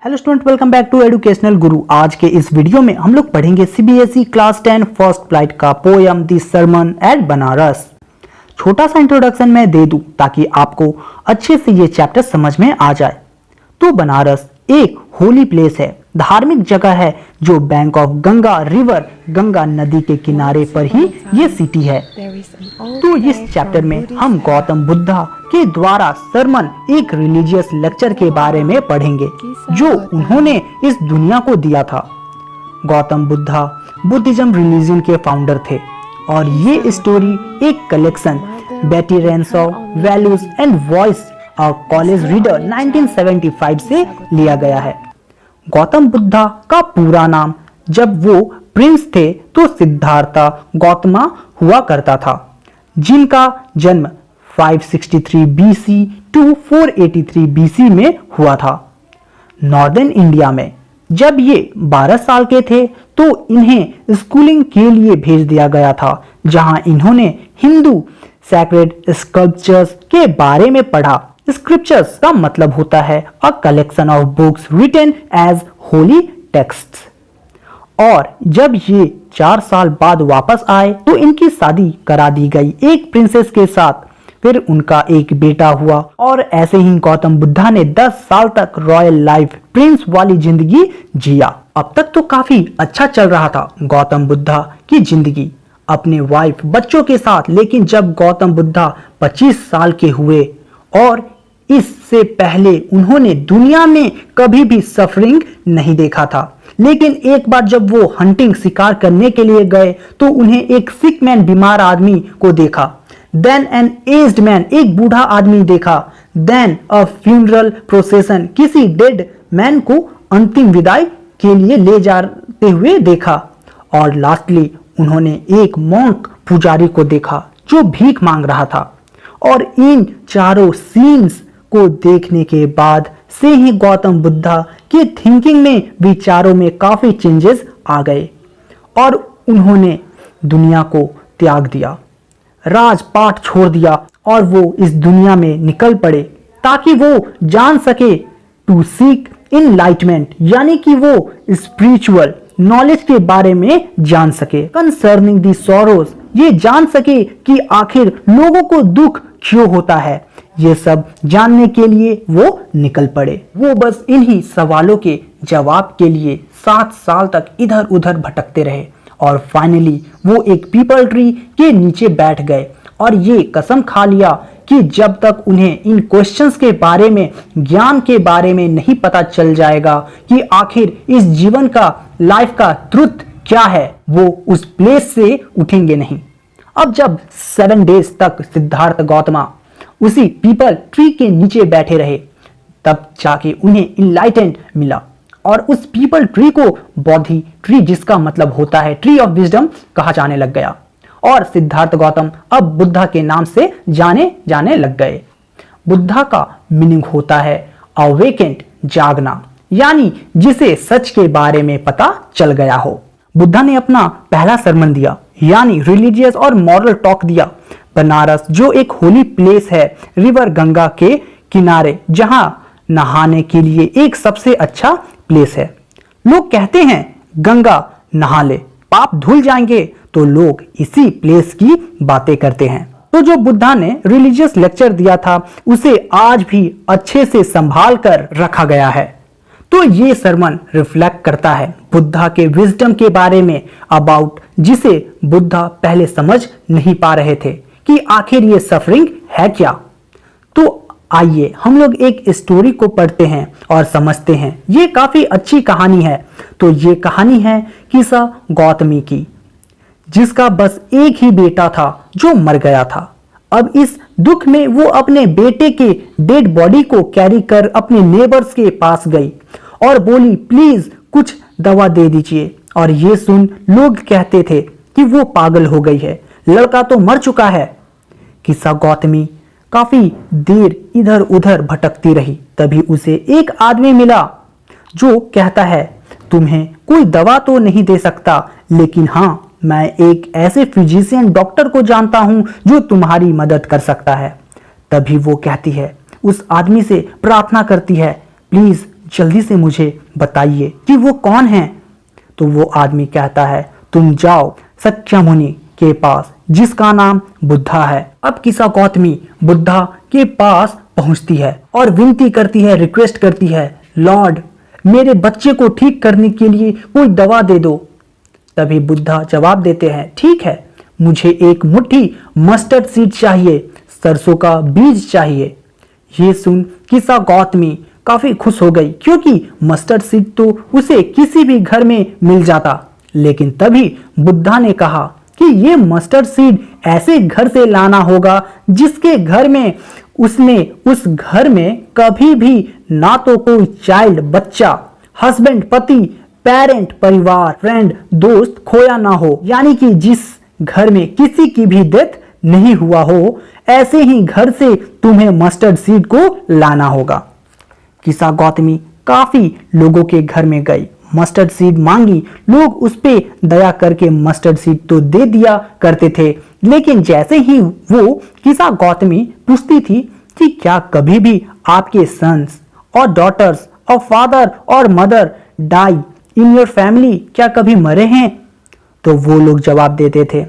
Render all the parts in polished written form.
Hello student, welcome back to educational Guru. आज के इस वीडियो में हम लोग पढ़ेंगे सीबीएसई क्लास 10 फर्स्ट फ्लाइट का poem the sermon at Benares. छोटा सा इंट्रोडक्शन मैं दे दूं ताकि आपको अच्छे से ये चैप्टर समझ में आ जाए। तो बनारस एक होली प्लेस है, धार्मिक जगह है जो bank of Ganga river, Ganga नदी के किनारे पर ही ये सिटी है। तो इस चैप्टर में हम गौतम बुद्धा के द्वारा सरमन, एक रिलीजियस लेक्चर के बारे में पढ़ेंगे जो उन्होंने इस दुनिया को दिया था। गौतम बुद्धा बुद्धिज्म रिलीजन के फाउंडर थे और ये स्टोरी एक collection Betty Renshaw values and voice of college reader 1975 से लिया गया है। गौतम बुद्धा का पूरा नाम जब वो प्रिंस थे तो सिद्धार्था गौतमा हुआ करता था, जिनका जन्म 563 बीसी टू 483 बीसी में हुआ था नॉर्दर्न इंडिया में। जब ये 12 साल के थे तो इन्हें स्कूलिंग के लिए भेज दिया गया था, जहां इन्होंने हिंदू सैक्रेड स्क्रिप्चर्स के बारे में पढ़ा। स्क्रिप्चर्स का मतलब होता है a collection of books written as holy texts. और जब ये 4 साल बाद वापस आए तो इनकी शादी करा दी गई एक प्रिंसेस के साथ। फिर उनका एक बेटा हुआ और ऐसे ही गौतम बुद्धा ने 10 साल तक रॉयल लाइफ, प्रिंस वाली जिंदगी जिया। अब तक तो काफी अच्छा चल रहा था गौतम बुद्धा की जिंदगी अपने वाइफ बच्चों के साथ। लेकिन जब गौतम बुद्धा 25 साल के हुए और इससे पहले उन्होंने दुनिया में कभी भी सफरिंग नहीं देखा था, लेकिन एक बार जब वो हंटिंग शिकार करने के लिए गए तो उन्हें एक सिक मैन, बीमार आदमी को देखा। देन एन एज्ड मैन, एक बूढ़ा आदमी देखा। देन अ फ्यूनरल प्रोसेशन, किसी डेड मैन को अंतिम विदाई के लिए ले जाते हुए देखा। और लास्टली उन्होंने एक मॉन्क पुजारी को देखा जो भीख मांग रहा था। और इन चारों सीन्स को देखने के बाद से ही गौतम बुद्धा की थिंकिंग में, विचारों में काफी चेंजेस आ गए और उन्होंने दुनिया को त्याग दिया, राजपाट छोड़ दिया और वो इस दुनिया में निकल पड़े ताकि वो जान सके टू सीक इनलाइटमेंट, यानी कि वो स्पिरिचुअल नॉलेज के बारे में जान सके। कंसर्निंग दी सॉरोज, ये जान सके कि आखिर लोगों को दुख क्यों होता है। ये सब जानने के लिए वो निकल पड़े। वो बस इन्हीं सवालों के जवाब के लिए 7 साल तक इधर उधर भटकते रहे और फाइनली वो एक पीपल ट्री के नीचे बैठ गए और ये कसम खा लिया कि जब तक उन्हें इन क्वेश्चंस के बारे में, ज्ञान के बारे में नहीं पता चल जाएगा कि आखिर इस जीवन का, लाइफ का ट्रुथ क्या है, वो उस प्लेस से उठेंगे नहीं। अब जब 7 डेज तक सिद्धार्थ गौतमा उसी पीपल ट्री के नीचे बैठे रहे, तब जाके उन्हें इनलाइटेंड मिला और उस पीपल ट्री को बोधि ट्री, जिसका मतलब होता है ट्री ऑफ विजडम, कहा जाने लग गया। और सिद्धार्थ गौतम अब बुद्धा के नाम से जाने लग गए। बुद्धा का मीनिंग होता है अवेकेंट, जागना, यानी जिसे सच के बारे में पता चल गया हो। बुद्धा ने अपना पहला सरमन दिया, यानी रिलीजियस और मॉरल टॉक दिया। बनारस जो एक होली प्लेस है, रिवर गंगा के किनारे, जहां नहाने के लिए एक सबसे अच्छा प्लेस है। लोग कहते हैं गंगा नहा ले पाप धुल जाएंगे, तो लोग इसी प्लेस की बातें करते हैं। तो जो बुद्धा ने रिलीजियस लेक्चर दिया था उसे आज भी अच्छे से संभाल कर रखा गया है। तो ये सरमन रिफ्लेक्ट करता है बुद्धा के विजडम के बारे में, अबाउट जिसे बुद्धा पहले समझ नहीं पा रहे थे कि आखिर ये सफरिंग है क्या। तो आइए हम लोग एक स्टोरी को पढ़ते हैं और समझते हैं। ये काफी अच्छी कहानी है। तो ये कहानी है किस्सा गौतमी की, जिसका बस एक ही बेटा था जो मर गया था। अब इस दुख में वो अपने बेटे के डेड बॉडी को कैरी कर अपने नेबर्स के पास गई और बोली, प्लीज कुछ दवा दे दीजिए। और ये सुन लोग कहते थे कि वो पागल हो गई है, लड़का तो मर चुका है। किस्सा गौतमी काफी देर इधर उधर भटकती रही। तभी उसे एक आदमी मिला जो कहता है, तुम्हें कोई दवा तो नहीं दे सकता, लेकिन हाँ, मैं एक ऐसे फिजिशियन डॉक्टर को जानता हूं जो तुम्हारी मदद कर सकता है। तभी वो कहती है, उस आदमी से प्रार्थना करती है, प्लीज जल्दी से मुझे बताइए कि वो कौन है। तो वो आदमी कहता है, तुम जाओ सक्यामुनि के पास जिसका नाम बुद्धा है। अब किसा गौतमी बुद्धा के पास पहुंचती है और विनती करती है, रिक्वेस्ट करती है, लॉर्ड मेरे बच्चे को ठीक करने के लिए कोई दवा दे दो। तभी बुद्धा जवाब देते हैं, ठीक है, मुझे एक मुट्ठी मस्टर्ड सीड चाहिए, सरसों का बीज चाहिए। ये सुन किसा गौतमी काफी खुश हो गई, क्योंकि मस्टर्ड सीड तो उसे किसी भी घर में मिल जाता। लेकिन तभी बुद्धा ने कहा कि ये मस्टर्ड सीड ऐसे घर से लाना होगा जिसके घर में उसने उस घर में कभी भी ना तो कोई चाइल्ड बच्चा, हस्बैंड पति, पेरेंट परिवार, फ्रेंड दोस्त खोया ना हो, यानी कि जिस घर में किसी की भी डेथ नहीं हुआ हो, ऐसे ही घर से तुम्हें मस्टर्ड सीड को लाना होगा। किसा गौतमी काफी लोगों के घर में गई, मस्टर्ड सीड मांगी, लोग उस पे दया करके मस्टर्ड सीड तो दे दिया करते थे। लेकिन जैसे ही वो किसा गौतमी पूछती थी कि क्या कभी भी आपके सन्स और डॉटर्स और फादर और mother die in your family, क्या कभी मरे हैं, तो वो लोग जवाब देते थे,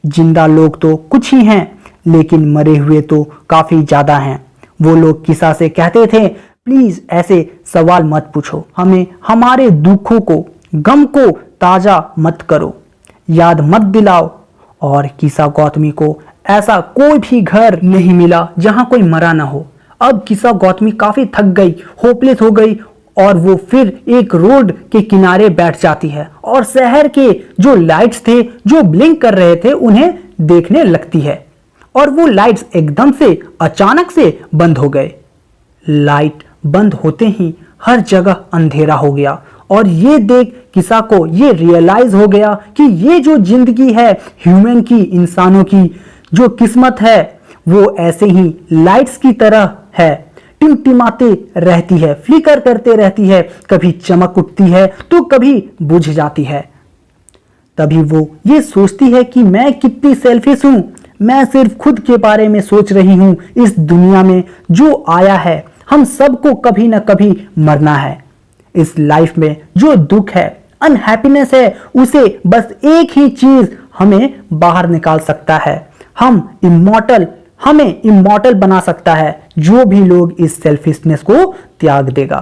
जिंदा लोग तो कुछ ही हैं लेकिन मरे हुए तो काफी ज्यादा हैं। वो लोग किसा से कहते थे, प्लीज ऐसे सवाल मत पूछो, हमें हमारे दुखों को, गम को ताजा मत करो, याद मत दिलाओ। और किसा गौतमी को ऐसा कोई भी घर नहीं मिला जहां कोई मरा ना हो। अब किसा गौतमी काफी थक गई, होपलेस हो गई, और वो फिर एक रोड के किनारे बैठ जाती है और शहर के जो लाइट्स थे जो ब्लिंक कर रहे थे उन्हें देखने लगती है। और वो लाइट्स एकदम से अचानक से बंद हो गए। लाइट बंद होते ही हर जगह अंधेरा हो गया और ये देख किसा को ये रियलाइज हो गया कि ये जो जिंदगी है ह्यूमन की, इंसानों की जो किस्मत है वो ऐसे ही लाइट्स की तरह है, टिमटिमाते रहती है, फ्लिकर करते रहती है, कभी चमक उठती है तो कभी बुझ जाती है। तभी वो ये सोचती है कि मैं कितनी सेल्फिश हूं, मैं सिर्फ खुद के बारे में सोच रही हूं। इस दुनिया में जो आया है हम सबको कभी ना कभी मरना है। इस लाइफ में जो दुख है, अनहैप्पीनेस है, उसे बस एक ही चीज हमें बाहर निकाल सकता है, हमें इमॉर्टल बना सकता है, जो भी लोग इस सेल्फिशनेस को त्याग देगा।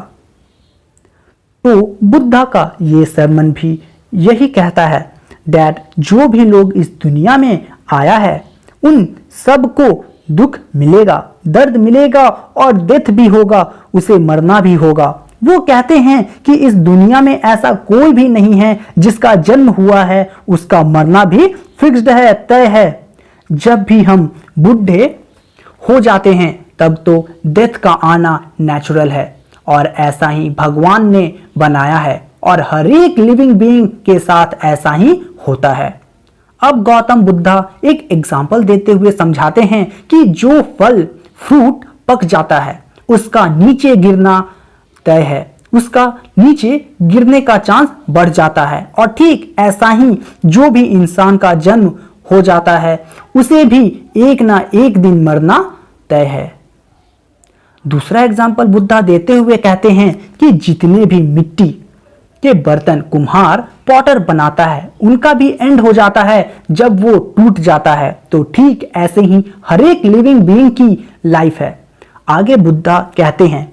तो बुद्धा का ये सरमन भी यही कहता है दैट जो भी लोग इस दुनिया में आया है उन सबको दुख मिलेगा, दर्द मिलेगा और डेथ भी होगा, उसे मरना भी होगा। वो कहते हैं कि इस दुनिया में ऐसा कोई भी नहीं है जिसका जन्म हुआ है उसका मरना भी फिक्स्ड है, तय है। जब भी हम बूढ़े हो जाते हैं तब तो डेथ का आना नेचुरल है और ऐसा ही भगवान ने बनाया है और हर एक लिविंग बीइंग के साथ ऐसा ही होता है। अब गौतम बुद्धा एक एग्जाम्पल देते हुए समझाते हैं कि जो फल फ्रूट पक जाता है उसका नीचे गिरना तय है, उसका नीचे गिरने का चांस बढ़ जाता है। और ठीक ऐसा ही जो भी इंसान का जन्म हो जाता है उसे भी एक ना एक दिन मरना तय है। दूसरा एग्जाम्पल बुद्धा देते हुए कहते हैं कि जितने भी मिट्टी के बर्तन कुम्हार पॉटर बनाता है उनका भी एंड हो जाता है जब वो टूट जाता है। तो ठीक ऐसे ही हर एक लिविंग बीइंग की लाइफ है। आगे बुद्धा कहते हैं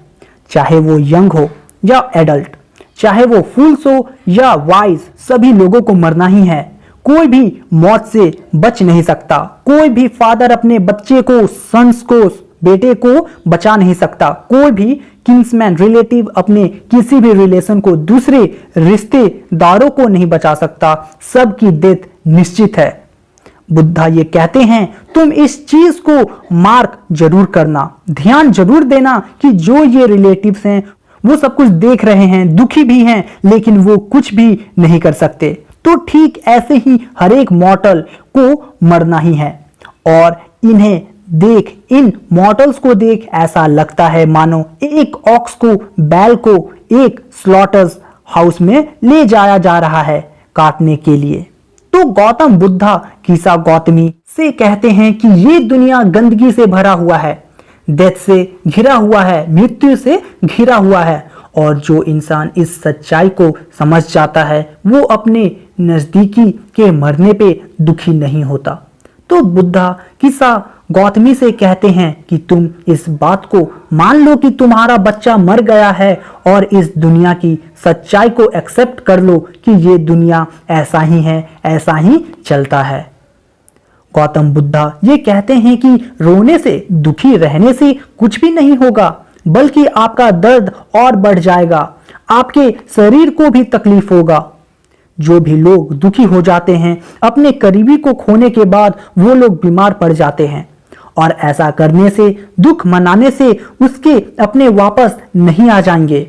चाहे वो यंग हो या एडल्ट, चाहे वो फूल्स हो या वाइज, सभी लोगों को मरना ही है। कोई भी मौत से बच नहीं सकता, कोई भी फादर अपने बच्चे को, सन्स को, बेटे को बचा नहीं सकता, कोई भी किंग्समैन रिलेटिव अपने किसी भी रिलेशन को, दूसरे रिश्तेदारों को नहीं बचा सकता, सबकी डेथ निश्चित है। बुद्धा ये कहते हैं तुम इस चीज को मार्क जरूर करना, ध्यान जरूर देना कि जो ये रिलेटिव्स हैं वो सब कुछ देख रहे हैं, दुखी भी हैं, लेकिन वो कुछ भी नहीं कर सकते। तो ठीक ऐसे ही हर एक मॉर्टल को मरना ही है। और इन्हें देख, इन मॉर्टल्स को देख ऐसा लगता है मानो एक ऑक्स को, बैल को एक स्लॉटर्स हाउस में ले जाया जा रहा है काटने के लिए। तो गौतम बुद्धा किसा गौतमी से कहते हैं कि ये दुनिया गंदगी से भरा हुआ है, डेथ से घिरा हुआ है, मृत्यु से घिरा हुआ है और जो इंसान इस सच्चाई को समझ जाता है वो अपने नज़दीकी के मरने पे दुखी नहीं होता। तो बुद्धा किस्सा गौतमी से कहते हैं कि तुम इस बात को मान लो कि तुम्हारा बच्चा मर गया है और इस दुनिया की सच्चाई को एक्सेप्ट कर लो कि ये दुनिया ऐसा ही है, ऐसा ही चलता है। गौतम बुद्धा ये कहते हैं कि रोने से, दुखी रहने से कुछ भी नहीं होगा, बल्कि आपका दर्द और बढ़ जाएगा, आपके शरीर को भी तकलीफ होगा। जो भी लोग दुखी हो जाते हैं अपने करीबी को खोने के बाद वो लोग बीमार पड़ जाते हैं और ऐसा करने से, दुख मनाने से उसके अपने वापस नहीं आ जाएंगे।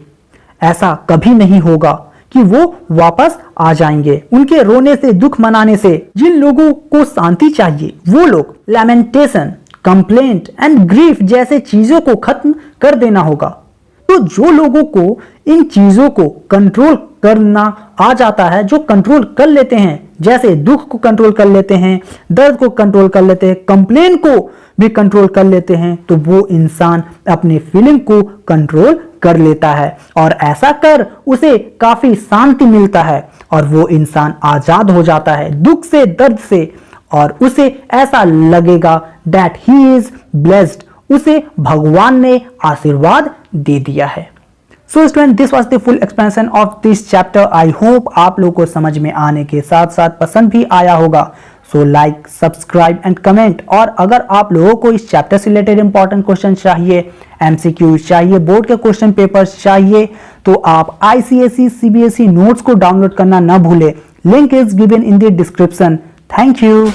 ऐसा कभी नहीं होगा कि वो वापस आ जाएंगे उनके रोने से, दुख मनाने से। जिन लोगों को शांति चाहिए वो लोग लैमेंटेशन, कंप्लेंट एंड ग्रीफ जैसे चीजों को खत्म कर देना होगा। तो जो लोगों को इन चीजों को कंट्रोल करना आ जाता है, जो कंट्रोल कर लेते हैं, जैसे दुख को कंट्रोल कर लेते हैं, दर्द को कंट्रोल कर लेते हैं, कंप्लेन को भी कंट्रोल कर लेते हैं, तो वो इंसान अपने फीलिंग को कंट्रोल कर लेता है और ऐसा कर उसे काफी शांति मिलता है और वो इंसान आजाद हो जाता है दुख से, दर्द से, और उसे ऐसा लगेगा दैट ही इज ब्लेस्ड, उसे भगवान ने आशीर्वाद दे दिया है। So student, this was the full explanation of this chapter. I hope आप लोगों को समझ में आने के साथ साथ पसंद भी आया होगा। So like, subscribe and comment. और अगर आप लोगों को इस चैप्टर से रिलेटेड इंपॉर्टेंट क्वेश्चन चाहिए, एमसीक्यूज चाहिए, बोर्ड के क्वेश्चन पेपर्स चाहिए, तो आप आईसीएसई सीबीएसई नोट्स को डाउनलोड करना ना भूलें। Link is given in the description. Thank you.